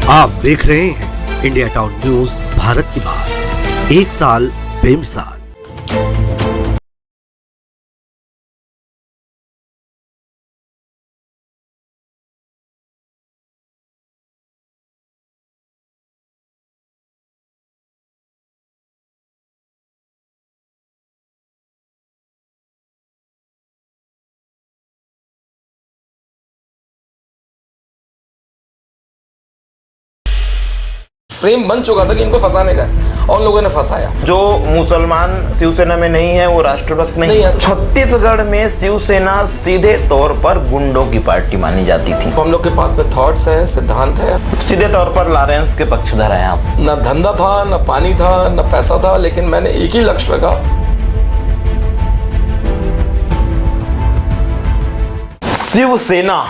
आप देख रहे हैं इंडिया टाउन न्यूज भारत की बात, एक साल बेमिसाल। फ्रेम बन चुका था कि इनको फंसाने का है और लोगों ने फंसाया। जो मुसलमान शिवसेना में नहीं है वो राष्ट्रभक्त नहीं है। छत्तीसगढ़ में शिवसेना सीधे तौर पर गुंडों की पार्टी मानी जाती थी। हम लोग के पास में थॉट्स है, सिद्धांत है। सीधे तौर पर लॉरेंस के पक्षधर हैं आप। न धंधा था, न पानी था, न पैसा था, लेकिन मैंने एक ही लक्ष्य रखा। शिवसेना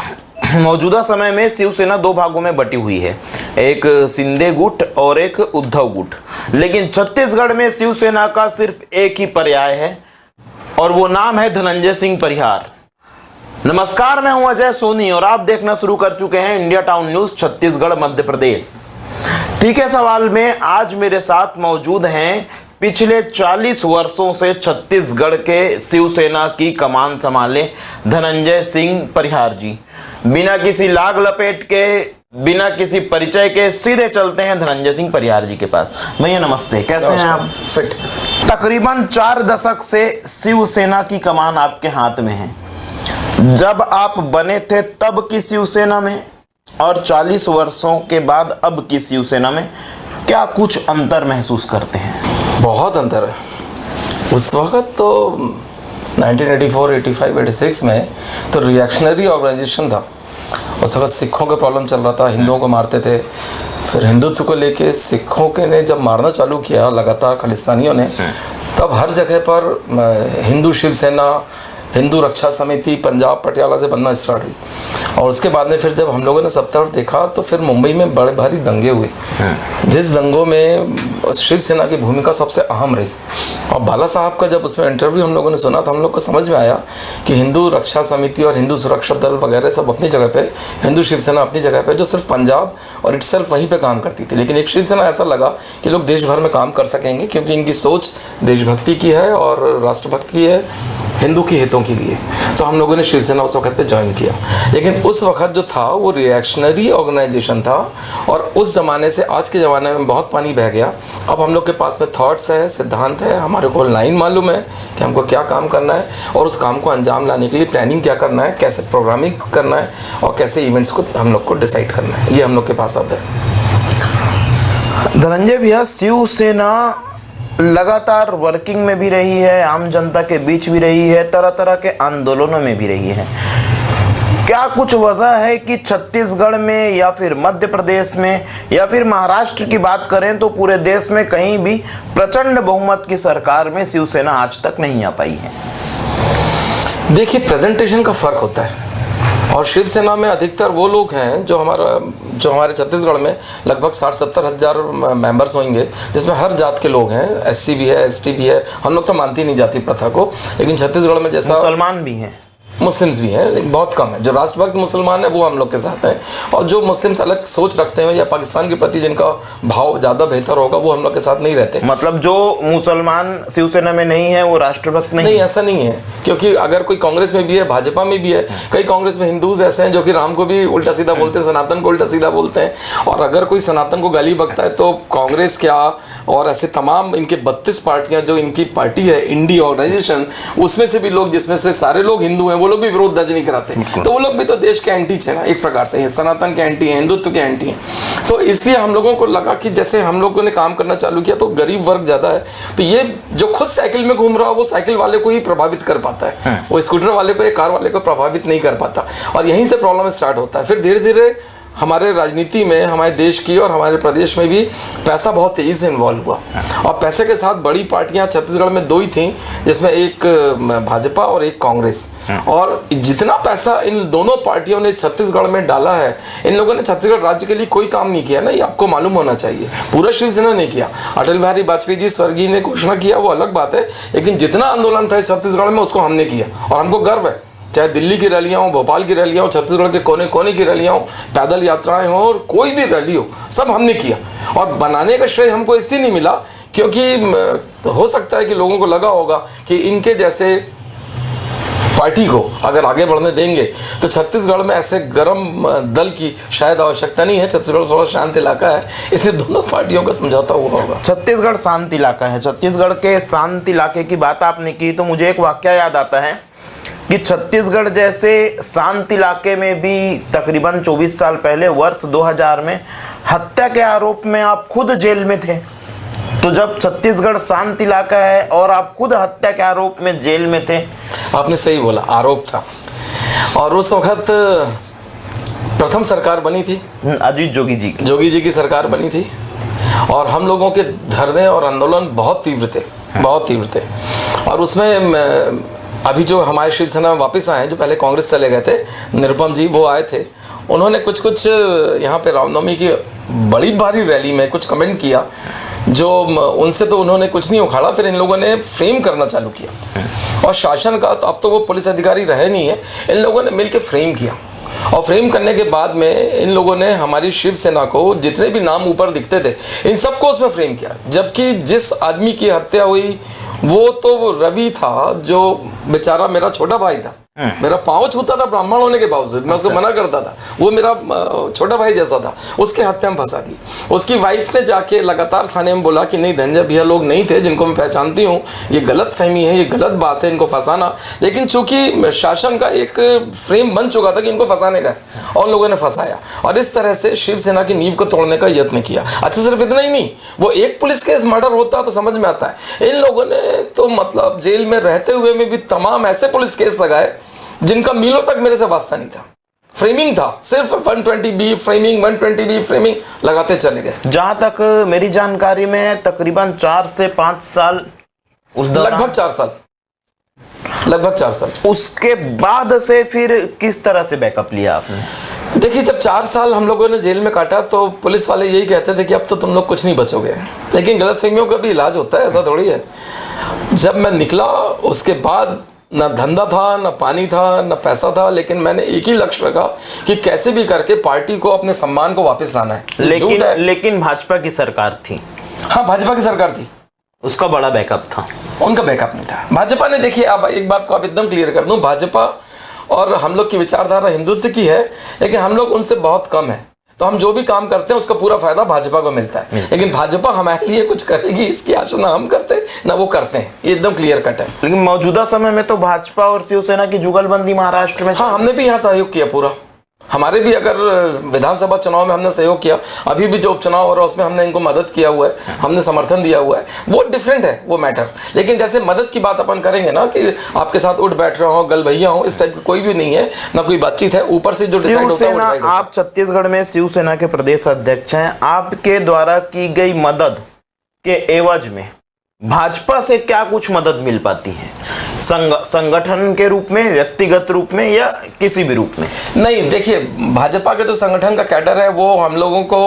मौजूदा समय में शिवसेना दो भागों में बटी हुई है, एक शिंदे गुट और एक उद्धव गुट। लेकिन छत्तीसगढ़ में शिवसेना का सिर्फ एक ही पर्याय है और वो नाम है धनंजय सिंह परिहार। नमस्कार, मैं हूं अजय सोनी और आप देखना शुरू कर चुके हैं India town news Chhattisgarh Madhya Pradesh. तीखे सवाल में आज मेरे साथ मौजूद हैं पिछले 40 वर्षों से छत्तीसगढ़ के शिवसेना की कमान संभाले धनंजय सिंह परिहार जी। बिना किसी लाग लपेट के, बिना किसी परिचय के सीधे चलते हैं धनंजय सिंह परिहार जी के पास। भैया नमस्ते, कैसे हैं आप? फिट। तकरीबन 4 दशक से शिवसेना की कमान आपके हाथ में है। जब आप बने थे तब की शिवसेना में और 40 वर्षों के बाद अब की शिवसेना में क्या कुछ अंतर महसूस करते हैं? बहुत अंतर है। उस वक्त तो 1984, 85, 86 में तो रिएक्शनरी ऑर्गेनाइजेशन था। उस वक्त सिखों का प्रॉब्लम चल रहा था, हिंदुओं को मारते थे। फिर हिंदुत्व को लेके सिखों के ने जब मारना चालू किया लगातार खालिस्तानियों ने, तब हर जगह पर हिंदू शिवसेना, हिंदू रक्षा समिति पंजाब पटियाला से बनना स्टार्ट हुई। और उसके बाद में फिर जब हम लोगों ने सब तरफ देखा तो फिर मुंबई में बड़े भारी दंगे हुए, जिस दंगों में शिवसेना की भूमिका सबसे अहम रही। और बाला साहब का जब उसमें इंटरव्यू हम लोगों ने सुना तो हम लोग को समझ में आया कि हिंदू रक्षा समिति और हिंदू सुरक्षा दल वगैरह सब अपनी जगह पे, हिंदू शिवसेना अपनी जगह पे, जो सिर्फ पंजाब और इटसेल्फ वहीं पे काम करती थी। लेकिन एक शिवसेना ऐसा लगा कि लोग देश भर में काम कर सकेंगे क्योंकि इनकी सोच देशभक्ति की है और राष्ट्रभक्ति की है, हिंदू के हितों के लिए। तो हम लोगों ने शिवसेना उस वक्त पे ज्वाइन किया। लेकिन उस वक्त जो था वो रिएक्शनरी ऑर्गेनाइजेशन था और उस ज़माने से आज के ज़माने में बहुत पानी बह गया। अब हम लोग के पास में थॉट्स है, सिद्धांत है, हमारे को लाइन मालूम है कि हमको क्या काम करना है और उस काम को अंजाम लाने के लिए प्लानिंग क्या करना है, कैसे प्रोग्रामिंग करना है और कैसे इवेंट्स को हम लोग को डिसाइड करना है, ये हम लोग के पास अब है। धनंजय भैया, शिवसेना लगातार वर्किंग में भी रही है, आम जनता के बीच भी रही है, तरह तरह के आंदोलनों में भी रही है। क्या कुछ वजह है कि छत्तीसगढ़ में या फिर मध्य प्रदेश में या फिर महाराष्ट्र की बात करें तो पूरे देश में कहीं भी प्रचंड बहुमत की सरकार में शिवसेना आज तक नहीं आ पाई है? देखिए, प्रेजेंटेशन का फर्क होता है और शिवसेना में अधिकतर वो लोग हैं जो हमारे छत्तीसगढ़ में लगभग 60-70 हज़ार मेंबर्स होंगे, जिसमें हर जात के लोग हैं। SC भी है, ST भी है। हम लोग तो मानते ही नहीं जाति प्रथा को, लेकिन छत्तीसगढ़ में जैसा मुसलमान भी हैं, मुस्लिम्स भी हैं, लेकिन बहुत कम है। जो राष्ट्रभक्त मुसलमान है वो हम लोग के साथ हैं और जो मुस्लिम्स अलग सोच रखते हैं या पाकिस्तान के प्रति जिनका भाव ज़्यादा बेहतर होगा वो हम लोग के साथ नहीं रहते। मतलब जो मुसलमान शिवसेना में नहीं है वो राष्ट्रभक्त नहीं? नहीं, ऐसा नहीं है, क्योंकि अगर कोई कांग्रेस में भी है, भाजपा में भी है, कई कांग्रेस में हिंदूज ऐसे हैं जो कि राम को भी उल्टा सीधा बोलते हैं, सनातन को उल्टा सीधा बोलते हैं। और अगर कोई सनातन को गाली बकता है तो कांग्रेस क्या और ऐसे तमाम इनके 32 पार्टियां जो इनकी पार्टी है इंडी ऑर्गेनाइजेशन, उसमें से भी लोग, जिसमें से सारे लोग हिंदू हैं, वो लोग भी विरोध दर्ज नहीं कराते। तो वो लोग भी तो देश के एंटी है ना, एक प्रकार से सनातन के एंटी हैं, हिंदुत्व के एंटी हैं। तो इसलिए हम लोगों को लगा कि जैसे हम लोगों ने काम करना चालू किया तो गरीब वर्ग ज़्यादा है, तो ये जो खुद साइकिल में घूम रहा है वो साइकिल वाले को ही प्रभावित कर पाता है, वो स्कूटर वाले को या कार वाले को प्रभावित नहीं कर पाता। और यहीं से प्रॉब्लम स्टार्ट होता है। फिर धीरे धीरे हमारे राजनीति में, हमारे देश की और हमारे प्रदेश में भी पैसा बहुत तेज़ी से इन्वॉल्व हुआ और पैसे के साथ बड़ी पार्टियां छत्तीसगढ़ में 2 ही थीं, जिसमें एक भाजपा और एक कांग्रेस। और जितना पैसा इन दोनों पार्टियों ने छत्तीसगढ़ में डाला है, इन लोगों ने छत्तीसगढ़ राज्य के लिए कोई काम नहीं किया ना, ये आपको मालूम होना चाहिए। पूरा शिवसेना ने किया। अटल बिहारी वाजपेयी जी स्वर्गीय ने घोषणा किया, वो अलग बात है, लेकिन जितना आंदोलन था छत्तीसगढ़ में उसको हमने किया और हमको गर्व है। चाहे दिल्ली की रैलियाँ हो, भोपाल की रैलियाँ हो, छत्तीसगढ़ के कोने कोने की रैलियाँ हो, पैदल यात्राएं हो, और कोई भी रैली हो, सब हमने किया। और बनाने का श्रेय हमको इसलिए नहीं मिला क्योंकि हो सकता है कि लोगों को लगा होगा कि इनके जैसे पार्टी को अगर आगे बढ़ने देंगे तो छत्तीसगढ़ में ऐसे गर्म दल की शायद आवश्यकता नहीं है। छत्तीसगढ़ थोड़ा शांत इलाका है, इसलिए दोनों पार्टियों का समझौता हुआ होगा। छत्तीसगढ़ शांत इलाका है। छत्तीसगढ़ के शांत इलाके की बात आपने की तो मुझे एक वाकया याद आता है कि छत्तीसगढ़ जैसे शांत इलाके में भी तकरीबन 24 साल पहले वर्ष 2000 में हत्या के आरोप में आप खुद जेल में थे। तो जब छत्तीसगढ़ शांत इलाका है और आप खुद हत्या के आरोप में जेल में थे। आपने सही बोला, आरोप था। और उस वक्त प्रथम सरकार बनी थी, अजीत जोगी जी की सरकार बनी थी, और हम लोगों के धरने और आंदोलन बहुत तीव्र थे, बहुत तीव्र थे। और उसमें अभी जो हमारे शिवसेना में वापस आए हैं, जो पहले कांग्रेस चले गए थे, निरुपम जी, वो आए थे। उन्होंने कुछ यहाँ पे रामनवमी की बड़ी भारी रैली में कुछ कमेंट किया, जो उनसे तो उन्होंने कुछ नहीं उखाड़ा। फिर इन लोगों ने फ्रेम करना चालू किया, और शासन का तो अब तो वो पुलिस अधिकारी रहे नहीं है, इन लोगों ने मिलकर फ्रेम किया। और फ्रेम करने के बाद में इन लोगों ने हमारी शिवसेना को जितने भी नाम ऊपर दिखते थे, इन सबको उसमें फ्रेम किया। जबकि जिस आदमी की हत्या हुई वो तो रवि था, जो बेचारा मेरा छोटा भाई था, मेरा पाँव छूता था ब्राह्मण होने के बावजूद, मैं उसको मना करता था, वो मेरा छोटा भाई जैसा था, उसके हत्या में फंसा दी। उसकी वाइफ ने जाके लगातार थाने में बोला कि नहीं, धनंजय भैया लोग नहीं थे जिनको मैं पहचानती हूँ, ये गलत फहमी है, ये गलत बात है, इनको फंसाना। लेकिन चूंकि शासन का एक फ्रेम बन चुका था कि इनको फंसाने का है, और उन लोगों ने फंसाया, और इस तरह से शिवसेना की नींव को तोड़ने का यत्न किया। अच्छा, सिर्फ इतना ही नहीं, वो एक पुलिस केस मर्डर होता तो समझ में आता है, इन लोगों ने तो मतलब जेल में रहते हुए में भी तमाम ऐसे पुलिस केस लगाए जिनका मीलों तक मेरे से वास्ता नहीं था। फ्रेमिंग था, सिर्फ 120B फ्रेमिंग, 120B फ्रेमिंग लगाते चले गए। जहां तक मेरी जानकारी में तकरीबन 4 से 5 साल, उस लगभग 4 साल, लगभग 4 साल। उसके बाद से फिर किस तरह से बैकअप लिया आपने? देखिए, जब 4 साल हम लोगों ने जेल में काटा तो पुलिस वाले यही कहते थे कि अब तो तुम लोग कुछ नहीं बचोगे, लेकिन गलतफहमियों का भी इलाज होता है, ऐसा थोड़ी है। जब मैं निकला उसके बाद ना धंधा था, ना पानी था, ना पैसा था, लेकिन मैंने एक ही लक्ष्य रखा कि कैसे भी करके पार्टी को अपने सम्मान को वापस लाना है। लेकिन भाजपा की सरकार थी। हाँ, भाजपा की सरकार थी, उसका बड़ा बैकअप था। उनका बैकअप नहीं था। भाजपा ने, देखिए अब एक बात को आप एकदम क्लियर कर दूं, भाजपा और हम लोग की विचारधारा हिंदुत्व की है, लेकिन हम लोग उनसे बहुत कम है। तो हम जो भी काम करते हैं उसका पूरा फायदा भाजपा को मिलता है, लेकिन भाजपा हमारे लिए कुछ करेगी इसकी आशा ना हम करते ना वो करते हैं, ये एकदम क्लियर कट है। लेकिन मौजूदा समय में तो भाजपा और शिवसेना की जुगलबंदी महाराष्ट्र में। हाँ, हमने भी यहाँ सहयोग किया पूरा। हमारे भी अगर विधानसभा चुनाव में हमने सहयोग किया, अभी भी जो उपचुनाव हो रहा है उसमें हमने इनको मदद किया हुआ है, हमने समर्थन दिया हुआ है, वो डिफरेंट है, वो मैटर। लेकिन जैसे मदद की बात अपन करेंगे ना कि आपके साथ उठ बैठ रहे हो, गल भैया हो, इस टाइप की कोई भी नहीं है, ना कोई बातचीत है, ऊपर से जो डिसाइड होता है। आप छत्तीसगढ़ में शिवसेना के प्रदेश अध्यक्ष हैं, आपके द्वारा की गई मदद के एवज में भाजपा से क्या कुछ मदद मिल पाती है? संगठन के रूप में, व्यक्तिगत रूप में, या किसी भी रूप में? नहीं, देखिए, भाजपा के जो संगठन का कैडर है वो हम लोगों को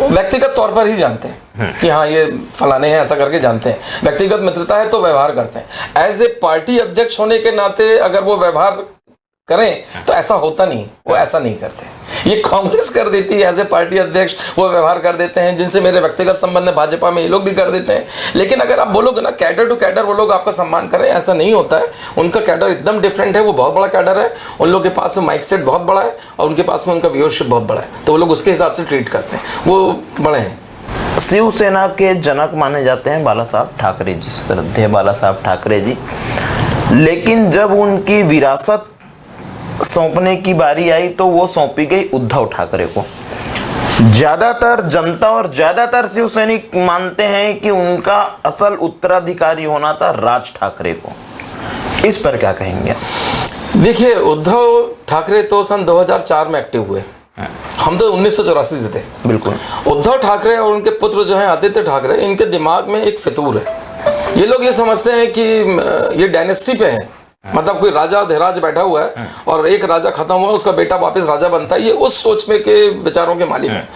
व्यक्तिगत तौर पर ही जानते हैं कि हाँ ये फलाने हैं, ऐसा करके जानते हैं। व्यक्तिगत मित्रता है तो व्यवहार करते हैं। एज ए पार्टी अध्यक्ष होने के नाते अगर वो व्यवहार करें तो ऐसा होता नहीं, वो ऐसा नहीं करते। ये कांग्रेस कर देती है, एज ए पार्टी अध्यक्ष वो व्यवहार कर देते हैं, जिनसे मेरे व्यक्तिगत संबंध है भाजपा में, ये लोग भी कर देते हैं। लेकिन अगर आप बोलोगे ना कैडर टू कैडर वो लोग आपका सम्मान करें, ऐसा नहीं होता है। उनका कैडर एकदम डिफरेंट है, वो बहुत बड़ा कैडर है, उन लोग के पास में माइक सेट बहुत बड़ा है और उनके पास में उनका व्यूअरशिप बहुत बड़ा है, तो वो लोग उसके हिसाब से ट्रीट करते हैं, वो बड़े हैं। शिवसेना के जनक माने जाते हैं बाला साहब ठाकरे जी, श्रद्धेय बाला साहब ठाकरे जी, लेकिन जब उनकी विरासत सौंपने की बारी आई तो वो सौंपी गई उद्धव ठाकरे को। ज्यादातर जनता और ज्यादातर शिवसैनिक मानते हैं कि उनका असल उत्तराधिकारी होना था राज ठाकरे को। इस पर क्या कहेंगे? देखिए, उद्धव ठाकरे तो सन 2004 में एक्टिव हुए, हम तो 1984 से थे। बिल्कुल। उद्धव ठाकरे और उनके पुत्र जो हैं आदित्य ठाकरे, इनके दिमाग में एक फितूर है। ये लोग ये समझते हैं कि ये डायनेस्टी पे है, मतलब कोई राजा धीराज बैठा हुआ है और एक राजा खत्म हुआ, उसका बेटा वापस राजा बनता है। ये उस सोच में के विचारों के मालिक हैं।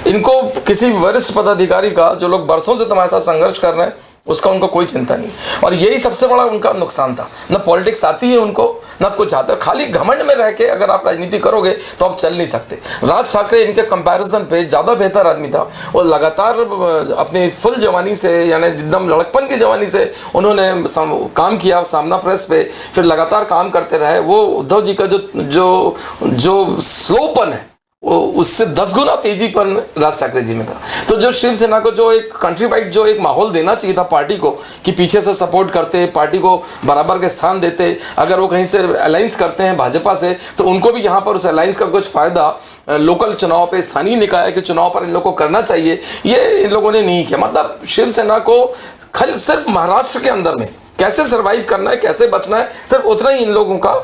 इनको किसी वरिष्ठ पदाधिकारी का, जो लोग बरसों से तुम्हारे साथ संघर्ष कर रहे हैं, उसका उनको कोई चिंता नहीं। और यही सबसे बड़ा उनका नुकसान था। न पॉलिटिक्स आती है उनको, ना कुछ आता है। खाली घमंड में रह के अगर आप राजनीति करोगे तो आप चल नहीं सकते। राज ठाकरे इनके कंपैरिजन पे ज़्यादा बेहतर आदमी था। वो लगातार अपनी फुल जवानी से, यानी एकदम लड़कपन की जवानी से उन्होंने काम किया सामना प्रेस पे, फिर लगातार काम करते रहे। वो उद्धव जी का जो स्लोपन है वो उससे 10 गुना तेजीपन राज ठाकरे जी में था। तो जो शिवसेना को जो एक कंट्री वाइड जो एक माहौल देना चाहिए था पार्टी को, कि पीछे से सपोर्ट करते, पार्टी को बराबर के स्थान देते, अगर वो कहीं से अलायंस करते हैं भाजपा से तो उनको भी यहाँ पर उस अलायंस का कुछ फायदा लोकल चुनाव पे, स्थानीय निकाय के चुनाव पर इन लोगों को करना चाहिए। ये इन लोगों ने नहीं किया। मतलब शिवसेना को खाली सिर्फ महाराष्ट्र के अंदर में कैसे सर्वाइव करना है, कैसे बचना है, सिर्फ उतना ही इन लोगों का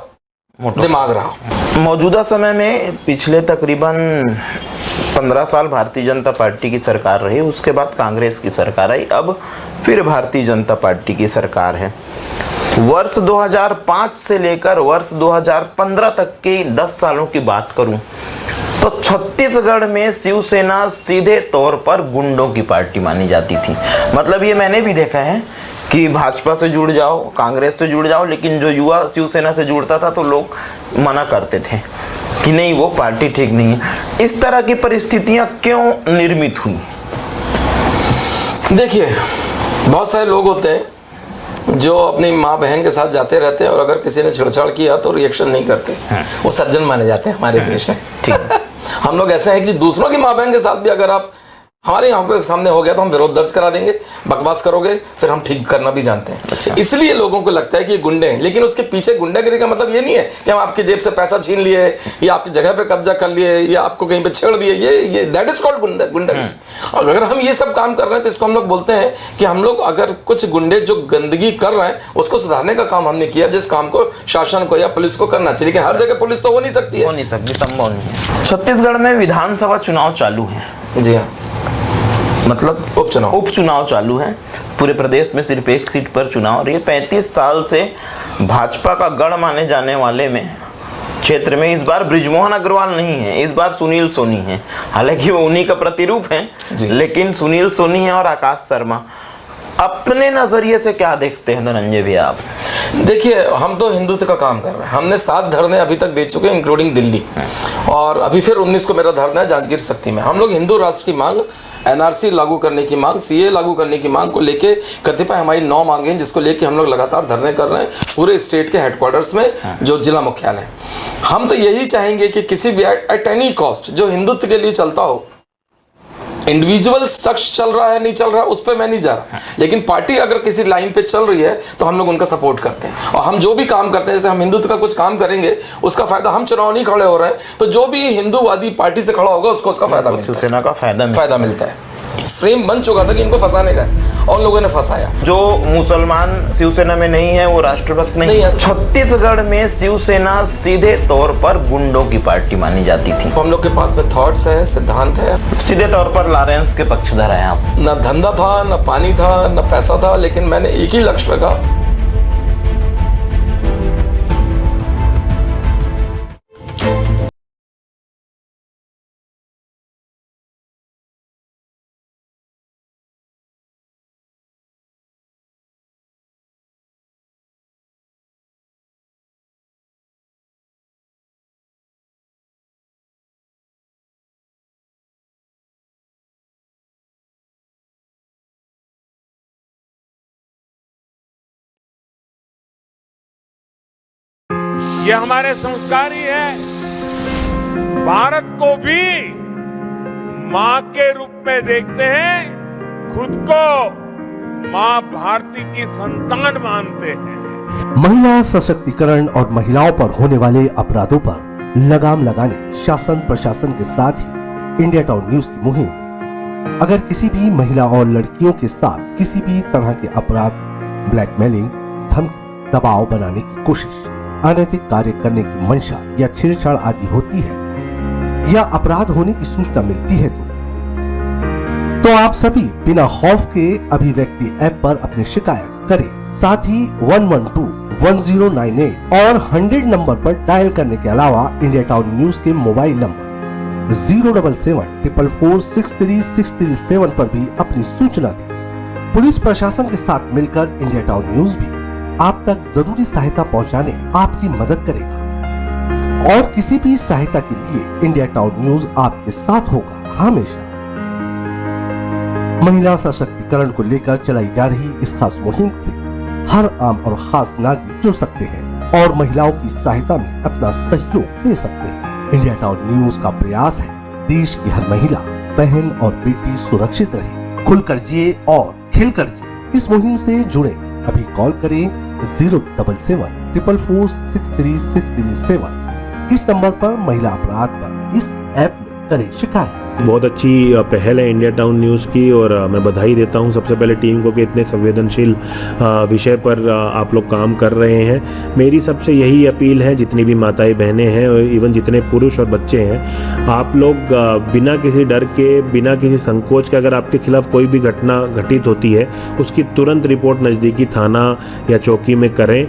दिमाग रहा। मौजूदा समय में पिछले तकरीबन 15 साल भारतीय जनता पार्टी की सरकार रही, उसके बाद कांग्रेस की सरकार आई, अब फिर भारतीय जनता पार्टी की सरकार है। वर्ष 2005 से लेकर वर्ष 2015 तक के 10 सालों की बात करूं तो छत्तीसगढ़ में शिवसेना सीधे तौर पर गुंडों की पार्टी मानी जाती थी। मतलब ये मैंने भी देखा है कि भाजपा से जुड़ जाओ, कांग्रेस से जुड़ जाओ, लेकिन जो युवा शिवसेना से जुड़ता था तो लोग मना करते थे कि नहीं, वो पार्टी ठीक नहीं है। इस तरह की परिस्थितियां क्यों निर्मित हुई? देखिए, बहुत सारे लोग होते हैं जो अपनी माँ बहन के साथ जाते रहते हैं और अगर किसी ने छेड़छाड़ किया तो रिएक्शन नहीं करते, वो सज्जन माने जाते हैं हमारे देश में। हम लोग ऐसे हैं कि दूसरों की माँ बहन के साथ भी अगर आप हमारे आंखों के सामने हो गया तो हम विरोध दर्ज करा देंगे, बकवास करोगे, फिर हम ठीक करना भी जानते हैं। अच्छा। इसलिए लोगों को लगता है कि ये गुंडे हैं, लेकिन उसके पीछे गुंडागिरी का मतलब ये नहीं है कि हम आपकी जेब से पैसा छीन लिए या आपकी जगह पे कब्जा कर लिए या आपको कहीं पे छेड़ दिए। ये दैट इज कॉल्ड गुंडागिरी। और अगर हम ये सब काम कर रहे हैं तो इसको हम लोग बोलते हैं कि हम लोग अगर कुछ गुंडे जो गंदगी कर रहे हैं उसको सुधारने का काम हमने किया, जिस काम को शासन को या पुलिस को करना चाहिए। लेकिन हर जगह पुलिस तो हो नहीं सकती है, हो नहीं सकती, संभव नहीं है। छत्तीसगढ़ में विधानसभा चुनाव चालू है। जी हाँ, मतलब उपचुनाव चालू है। पूरे प्रदेश में सिर्फ एक सीट पर चुनाव, और ये 35 साल से भाजपा का गढ़ माने जाने वाले में क्षेत्र में इस बार बृजमोहन अग्रवाल नहीं है, इस बार सुनील सोनी है। हालांकि वो उन्हीं का प्रतिरूप है, लेकिन सुनील सोनी है और आकाश शर्मा। अपने नजरिए से क्या देखते हैं धनंजय भैया आप? देखिए, हम तो हिंदुत्व का काम कर रहे हैं। हमने 7 धरने अभी तक दे चुके हैं, इंक्लूडिंग दिल्ली, और अभी फिर 19 को मेरा धरना है जांजगीर शक्ति में। हम लोग हिंदू राष्ट्र की मांग, एनआरसी लागू करने की मांग, सीए लागू करने की मांग को लेके कतिपय हमारी 9 मांगे हैं, जिसको लेके हम लोग लगातार धरने कर रहे हैं पूरे स्टेट के हेडक्वार्टर्स में, जो जिला मुख्यालय। हम तो यही चाहेंगे कि किसी भी एट एनी कॉस्ट जो हिंदुत्व के लिए चलता हो, इंडिविजुअल शख्स चल रहा है नहीं चल रहा उस पर मैं नहीं जा रहा, लेकिन पार्टी अगर किसी लाइन पे चल रही है तो हम लोग उनका सपोर्ट करते हैं। और हम जो भी काम करते हैं, जैसे हम हिंदुत्व का कुछ काम करेंगे उसका फायदा, हम चुनाव नहीं खड़े हो रहे हैं तो जो भी हिंदूवादी पार्टी से खड़ा होगा उसको उसका फायदा मिलता है, शिवसेना का फायदा मिलता है। फ्रेम बन चुका था कि इनको फंसाने का है और लोगों ने फंसाया। जो मुसलमान शिवसेना में नहीं है वो राष्ट्रभक्त नहीं है। छत्तीसगढ़ में शिवसेना सीधे तौर पर गुंडों की पार्टी मानी जाती थी। हम लोग के पास में थॉट्स है, सिद्धांत है। सीधे तौर पर लॉरेंस के पक्षधर हैं आप। न धंधा था, न पानी था, न पैसा था, लेकिन मैंने एक ही लक्ष्य रखा, ये हमारे संस्कार ही है। भारत को भी मां के रूप में देखते हैं, खुद को मां भारती की संतान मानते हैं। महिला सशक्तिकरण और महिलाओं पर होने वाले अपराधों पर लगाम लगाने शासन प्रशासन के साथ ही इंडिया टाउन न्यूज की मुहिम। अगर किसी भी महिला और लड़कियों के साथ किसी भी तरह के अपराध, ब्लैकमेलिंग, धमकी, दबाव बनाने की कोशिश, अनैतिक कार्य करने की मंशा या छेड़छाड़ आदि होती है या अपराध होने की सूचना मिलती है तो आप सभी बिना खौफ के अभिव्यक्ति ऐप पर अपनी शिकायत करें। साथ ही 112, 1098 और 100 नंबर पर डायल करने के अलावा इंडिया टाउन न्यूज के मोबाइल नंबर 077-4463637 पर भी अपनी सूचना दें। पुलिस प्रशासन के साथ मिलकर इंडिया टाउन न्यूज भी आप तक जरूरी सहायता पहुंचाने आपकी मदद करेगा और किसी भी सहायता के लिए इंडिया टाउन न्यूज आपके साथ होगा हमेशा। महिला सशक्तिकरण को लेकर चलाई जा रही इस खास मुहिम से हर आम और खास नागरिक जुड़ सकते हैं और महिलाओं की सहायता में अपना सहयोग दे सकते हैं। इंडिया टाउन न्यूज का प्रयास है देश की हर महिला, बहन और बेटी सुरक्षित रहे। खुलकर जिए और खिलकर जिए। इस मुहिम से जुड़े अभी कॉल करें 07744636337। इस नंबर पर महिला अपराध पर इस ऐप में करें शिकायत। बहुत अच्छी पहल है इंडिया टाउन न्यूज़ की और मैं बधाई देता हूं सबसे पहले टीम को कि इतने संवेदनशील विषय पर आप लोग काम कर रहे हैं। मेरी सबसे यही अपील है, जितनी भी माताएं बहनें हैं और इवन जितने पुरुष और बच्चे हैं, आप लोग बिना किसी डर के, बिना किसी संकोच के अगर आपके खिलाफ कोई भी घटना घटित होती है उसकी तुरंत रिपोर्ट नज़दीकी थाना या चौकी में करें।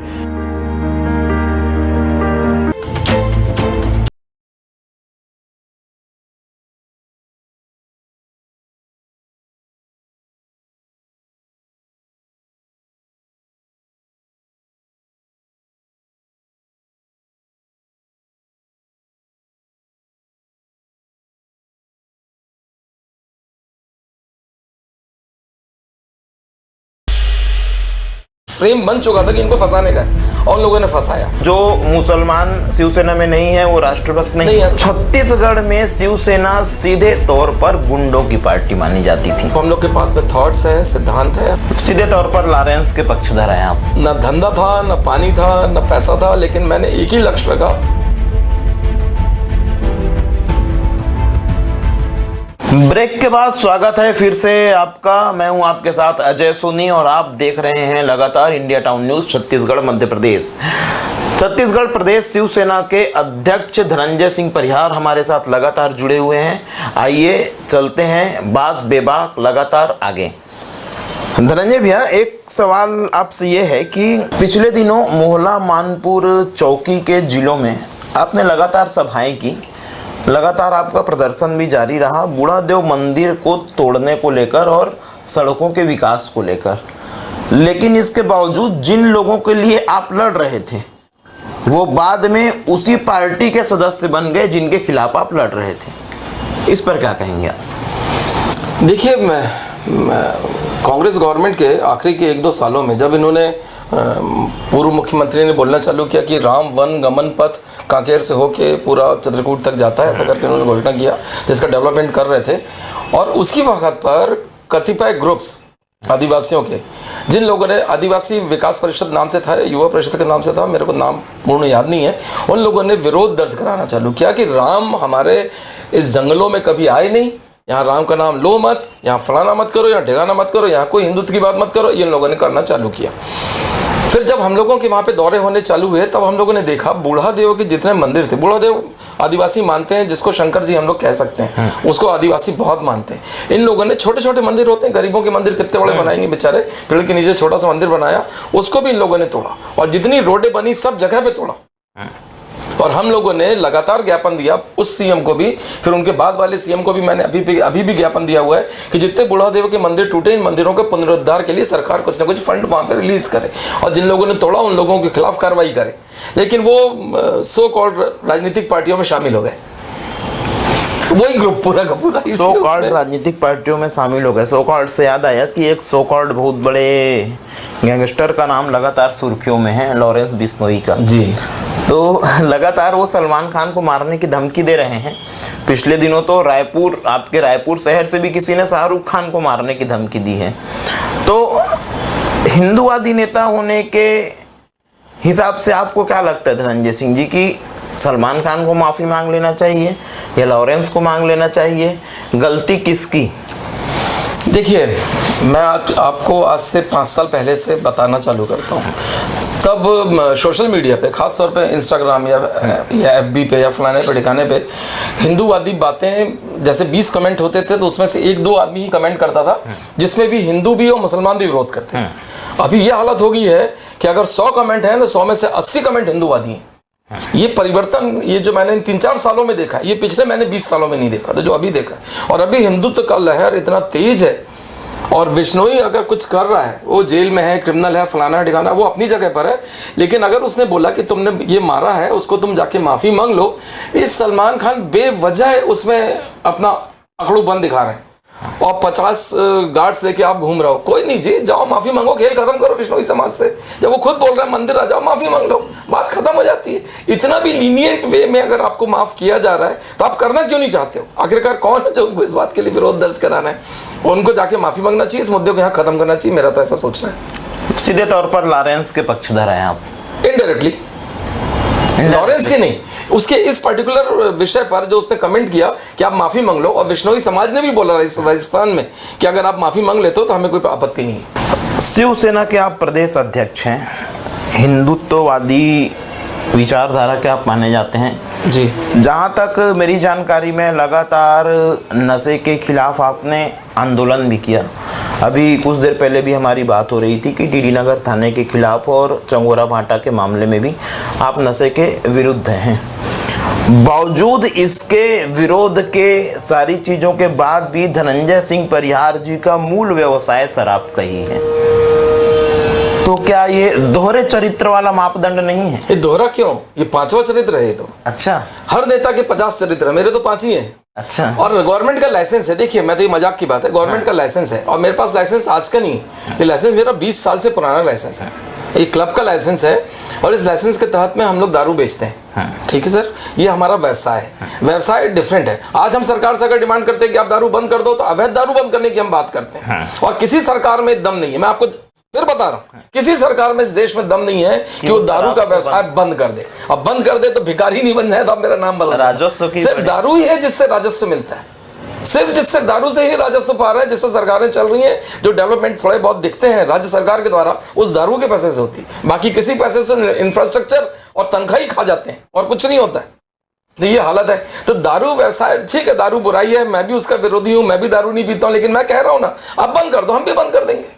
फ्रेम बन चुका था कि इनको फंसाने का है और उन लोगों ने फंसाया। जो मुसलमान शिवसेना में नहीं है वो राष्ट्रभक्त नहीं है। छत्तीसगढ़ में शिवसेना सीधे तौर पर गुंडों की पार्टी मानी जाती थी। हम लोग के पास में थॉट्स है, सिद्धांत है। सीधे तौर पर लॉरेंस के पक्षधर हैं आप। न धंधा था, न पानी था, न पैसा था, लेकिन मैंने एक ही लक्ष्य रखा। ब्रेक के बाद स्वागत है फिर से आपका। मैं हूं आपके साथ अजय सोनी और आप देख रहे हैं लगातार India town news Chhattisgarh Madhya Pradesh. Chhattisgarh प्रदेश शिवसेना के अध्यक्ष धनंजय सिंह परिहार हमारे साथ लगातार जुड़े हुए हैं। आइए चलते हैं बात बेबाक लगातार आगे। धनंजय भैया, एक सवाल आपसे ये है कि पिछले दिनों मोहला, मानपुर, चौकी के जिलों में आपने लगातार सभाएं की, लगातार आपका प्रदर्शन भी जारी रहा बूढ़ादेव मंदिर को तोड़ने को लेकर और सड़कों के विकास को लेकर। लेकिन इसके बावजूद जिन लोगों के लिए आप लड़ रहे थे वो बाद में उसी पार्टी के सदस्य बन गए जिनके खिलाफ आप लड़ रहे थे। इस पर क्या कहेंगे आप? देखिए, मैं कांग्रेस गवर्नमेंट के आखिरी के 1-2 सालों में जब इन्होंने पूर्व मुख्यमंत्री ने बोलना चालू किया कि राम वन गमन पथ कांकेर से होके पूरा चित्रकूट तक जाता है, ऐसा करके उन्होंने घोषणा किया जिसका डेवलपमेंट कर रहे थे। और उसी वक्त पर कतिपय ग्रुप्स आदिवासियों के, जिन लोगों ने आदिवासी विकास परिषद नाम से था, युवा परिषद के नाम से था, मेरे को नाम पूर्ण याद नहीं है, उन लोगों ने विरोध दर्ज कराना चालू किया कि राम हमारे इस जंगलों में कभी आए नहीं, यहाँ राम का नाम लो मत, यहाँ फलाना मत करो, यहाँ ठिकाना मत करो, यहाँ कोई हिंदुत्व की बात मत करो। इन लोगों ने करना चालू किया। फिर जब हम लोगों के वहाँ पे दौरे होने चालू हुए तब हम लोगों ने देखा बूढ़ादेव के जितने मंदिर थे, बूढ़ादेव आदिवासी मानते हैं, जिसको शंकर जी हम लोग कह सकते हैं, उसको आदिवासी बहुत मानते हैं। इन लोगों ने छोटे छोटे मंदिर होते हैं, गरीबों के मंदिर कितने बड़े बनाएंगे बेचारे, पेड़ के नीचे छोटा सा मंदिर बनाया, उसको भी इन लोगों ने तोड़ा और जितनी रोडें बनी सब जगह पे तोड़ा। और हम लोगों ने लगातार ज्ञापन दिया उस सीएम को भी, फिर उनके बाद वाले सीएम को भी मैंने अभी भी ज्ञापन दिया हुआ है कि जितने बूढ़ादेव के मंदिर टूटे, इन मंदिरों के पुनरुद्धार के लिए सरकार कुछ ना कुछ फंड वहाँ पे रिलीज करे और जिन लोगों ने तोड़ा उन लोगों के खिलाफ कार्रवाई करे। लेकिन वो सो कॉल्ड राजनीतिक पार्टियों में शामिल हो गए, वही ग्रुप पूरा का पूरा सो कॉल्ड राजनीतिक पार्टियों में शामिल हो गए। सो कॉल्ड से याद आया कि एक सो कॉल्ड बहुत बड़े गैंगस्टर का नाम लगातार सुर्खियों में है, लॉरेंस बिश्नोई का जी। तो लगातार वो सलमान खान को मारने की धमकी दे रहे हैं। पिछले दिनों तो रायपुर, आपके रायपुर शहर से भी किसी ने शाहरुख खान को मारने की धमकी दी है। तो हिंदूवादी नेता होने के हिसाब से आपको क्या लगता है धनंजय सिंह जी की सलमान खान को माफ़ी मांग लेना चाहिए या लॉरेंस को मांग लेना चाहिए? गलती किसकी? देखिए, मैं आपको आज से 5 साल पहले से बताना चालू करता हूँ। तब सोशल मीडिया पे, खास तौर पे इंस्टाग्राम या FB पे या फलाने पे ठिकाने पे हिंदूवादी बातें जैसे 20 कमेंट होते थे तो उसमें से 1-2 आदमी ही कमेंट करता था जिसमें भी हिंदू भी और मुसलमान भी विरोध करते हैं। अभी ये हालत हो गई है कि अगर 100 कमेंट हैं तो 100 में से 80 कमेंट हिंदूवादी हैं। ये परिवर्तन, ये जो मैंने इन 3-4 सालों में देखा, ये पिछले मैंने 20 सालों में नहीं देखा था, जो अभी देखा। और अभी हिंदुत्व का लहर इतना तेज है और विश्नोई अगर कुछ कर रहा है, वो जेल में है, क्रिमिनल है, फलाना ठिकाना, वो अपनी जगह पर है, लेकिन अगर उसने बोला कि तुमने ये मारा है, उसको तुम जाके माफ़ी मांग लो, इस सलमान खान बेवजह उसमें अपना अकड़ूपन दिखा रहे हैं और 50 गार्ड्स लेके आप घूम रहे हो। कोई नहीं जी, जाओ माफ़ी मांगो, खेल खत्म करो विश्नोई समाज से। जब वो खुद बोल रहे हैं मंदिर आ जाओ, माफ़ी मांग लो, बात खत्म हो जाती है। इतना भी लीनियंट वे में अगर आपको माफ़ किया जा रहा है तो आप करना क्यों नहीं चाहते हो? आखिरकार कौन है जो उनको इस बात के लिए विरोध दर्ज कराना है? उनको जाके माफ़ी मांगना चाहिए, इस मुद्दे को यहाँ खत्म करना चाहिए, मेरा तो ऐसा सोचना है। सीधे तौर पर लॉरेंस के पक्षधर हैं आप? इनडायरेक्टली, लॉरेंस के नहीं, उसके इस पर्टिकुलर विषय पर जो उसने कमेंट किया कि आप माफी मांग लो, और विश्नोई समाज ने भी बोला राजस्थान में कि अगर आप माफी मांग लेते हो तो हमें कोई आपत्ति नहीं है। शिवसेना के आप प्रदेश अध्यक्ष हैं, हिंदुत्ववादी विचारधारा के आप माने जाते हैं जी। जहाँ तक मेरी जानकारी में लगातार नशे के खिलाफ आपने आंदोलन भी किया। अभी कुछ देर पहले भी हमारी बात हो रही थी कि डीडी नगर थाने के खिलाफ और चंगोरा भाटा के मामले में भी आप नशे के विरुद्ध हैं। बावजूद इसके विरोध के सारी चीज़ों के बाद भी धनंजय सिंह परिहार जी का मूल व्यवसाय शराब का ही है, तो क्या ये दोहरे चरित्र वाला मापदंड नहीं है? ये दोहरा क्यों? ये 5वां चरित्र है ये तो। अच्छा, हर नेता के 50 चरित्र है, मेरे तो 5 ही हैं। अच्छा। और गवर्नमेंट का लाइसेंस है, देखिए मैं तो ये मजाक की बात है, गवर्नमेंट का लाइसेंस है और मेरे पास लाइसेंस आज का नहीं, ये लाइसेंस मेरा 20 साल से पुराना लाइसेंस है। ये क्लब का लाइसेंस है और इस लाइसेंस के तहत में हम लोग दारू बेचते हैं। ठीक है सर, ये हमारा व्यवसाय है। व्यवसाय डिफरेंट है। आज हम सरकार से अगर डिमांड करते हैं कि आप दारू बंद कर दो, तो अवैध दारू बंद करने की हम बात करते हैं। और किसी सरकार में दम नहीं है, मैं आपको फिर बता रहा हूं, किसी सरकार में इस देश में दम नहीं है कि वो दारू का व्यवसाय बंद कर दे। अब बंद कर दे तो भिखारी नहीं बन जाए तो आप मेरा नाम बदल। राजस्व की सिर्फ दारू ही है जिससे राजस्व मिलता है, सिर्फ जिससे दारू से ही राजस्व पा रहा है, जिससे सरकारें चल रही हैं, जो डेवलपमेंट थोड़े बहुत दिखते हैं राज्य सरकार के द्वारा, उस दारू के पैसे से होती है। बाकी किसी पैसे से इंफ्रास्ट्रक्चर और तनख्वाही खा जाते हैं और कुछ नहीं होता है। तो ये हालत है। तो दारू व्यवसाय, ठीक है, दारू बुराई है, मैं भी उसका विरोधी हूं, मैं भी दारू नहीं पीता हूं, लेकिन मैं कह रहा हूं ना, आप बंद कर दो, हम भी बंद कर देंगे।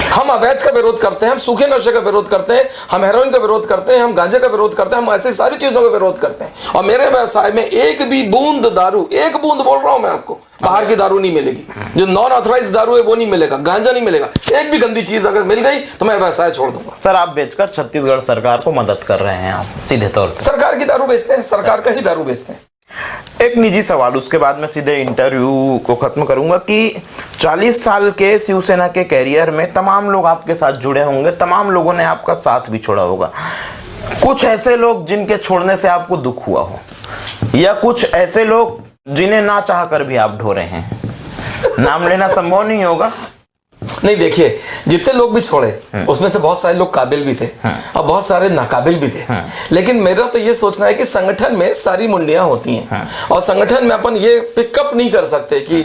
हम अवैध का विरोध करते हैं, हम सूखे नशे का विरोध करते हैं, हम हेरोइन का विरोध करते हैं, हम गांजे का विरोध करते हैं, हम ऐसी सारी चीजों का विरोध करते हैं। और मेरे व्यवसाय में एक भी बूंद दारू, एक बूंद बोल रहा हूं मैं आपको, बाहर की दारू नहीं मिलेगी। जो नॉन ऑथराइज दारू है वो नहीं मिलेगा, गांजा नहीं मिलेगा। एक भी गंदी चीज अगर मिल गई तो मैं व्यवसाय छोड़ दूंगा। सर, आप बेचकर छत्तीसगढ़ सरकार को मदद कर रहे हैं, आप सीधे तौर पर सरकार की दारू बेचते हैं, सरकार का ही दारू बेचते हैं। एक निजी सवाल, उसके बाद मैं सीधे इंटरव्यू को खत्म करूंगा कि 40 साल के शिवसेना के कैरियर में तमाम लोग आपके साथ जुड़े होंगे, तमाम लोगों ने आपका साथ भी छोड़ा होगा। कुछ ऐसे लोग जिनके छोड़ने से आपको दुख हुआ हो, या कुछ ऐसे लोग जिन्हें ना चाह कर भी आप ढोरे हैं, नाम लेना संभव नहीं होगा। नहीं, देखिए, जितने लोग भी छोड़े उसमें से बहुत सारे लोग काबिल भी थे और बहुत सारे नाकाबिल भी थे। लेकिन मेरा तो ये सोचना है कि संगठन में सारी मुंडियां होती हैं और संगठन में अपन ये पिकअप नहीं कर सकते कि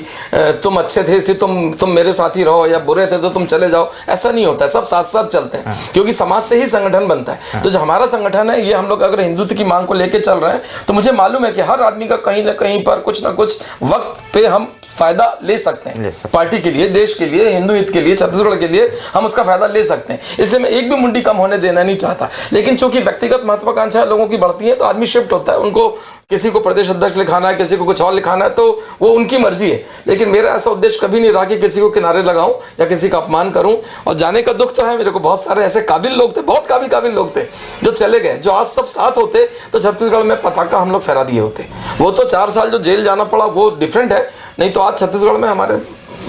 तुम अच्छे थे इसलिए तुम मेरे साथ ही रहो, या बुरे थे तो तुम चले जाओ। ऐसा नहीं होता है, सब साथ साथ चलते हैं, क्योंकि समाज से ही संगठन बनता है। तो जो हमारा संगठन है, ये हम लोग अगर हिंदुत्व की मांग को लेकर चल रहे हैं, तो मुझे मालूम है कि हर आदमी का कहीं ना कहीं पर कुछ ना कुछ वक्त पे हम फायदा ले सकते हैं। पार्टी के लिए, देश के लिए, हिंदू हित के लिए, छत्तीसगढ़ के लिए हम उसका फायदा ले सकते हैं। इससे मैं एक भी मुंडी कम होने देना नहीं चाहता। लेकिन चूंकि व्यक्तिगत महत्वाकांक्षा लोगों की बढ़ती है तो आदमी शिफ्ट होता है। उनको किसी को प्रदेश अध्यक्ष लिखाना है, किसी को कुछ और लिखाना है, तो वो उनकी मर्जी है। लेकिन मेरा ऐसा उद्देश्य कभी नहीं रहा कि किसी को किनारे लगाऊं या किसी का अपमान करूं। और जाने का दुख तो है मेरे को, बहुत सारे ऐसे काबिल लोग थे, बहुत काबिल लोग थे जो चले गए। जो आज सब साथ होते तो छत्तीसगढ़ में पताका हम लोग फहरा दिए होते। वो तो 4 साल जो जेल जाना पड़ा वो डिफरेंट है, नहीं तो आज छत्तीसगढ़ में हमारे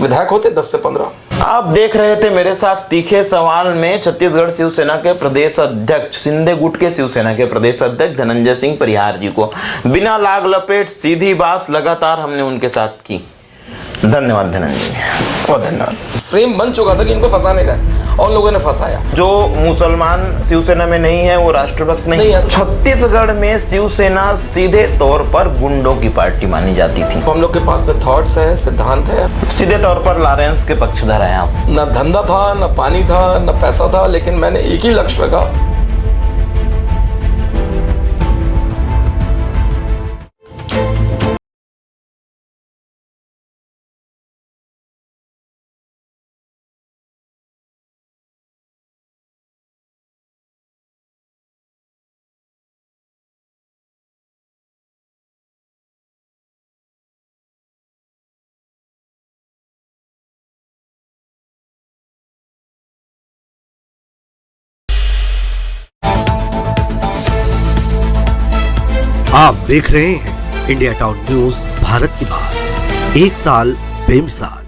विधायक होते 10 से 15। आप देख रहे थे मेरे साथ तीखे सवाल में छत्तीसगढ़ शिवसेना के प्रदेश अध्यक्ष, सिंधे गुट के शिवसेना के प्रदेश अध्यक्ष धनंजय सिंह परिहार जी को। बिना लाग लपेट सीधी बात लगातार हमने उनके साथ की। धन्यवाद धनंजय, बहुत धन्यवाद। फ्रेम बन चुका था कि इनको फंसाने का और लोगों ने फंसाया। जो मुसलमान शिवसेना में नहीं है वो राष्ट्रभक्त नहीं है। छत्तीसगढ़ में शिवसेना सीधे तौर पर गुंडों की पार्टी मानी जाती थी। हम लोग के पास में थॉट्स है, सिद्धांत है। सीधे तौर पर लॉरेंस के पक्षधर हैं आप। न धंधा था, न पानी था, न पैसा था, लेकिन मैंने एक ही लक्ष्य रखा आप देख रहे हैं इंडिया टाउन न्यूज, भारत की बात, एक साल बेमिसाल।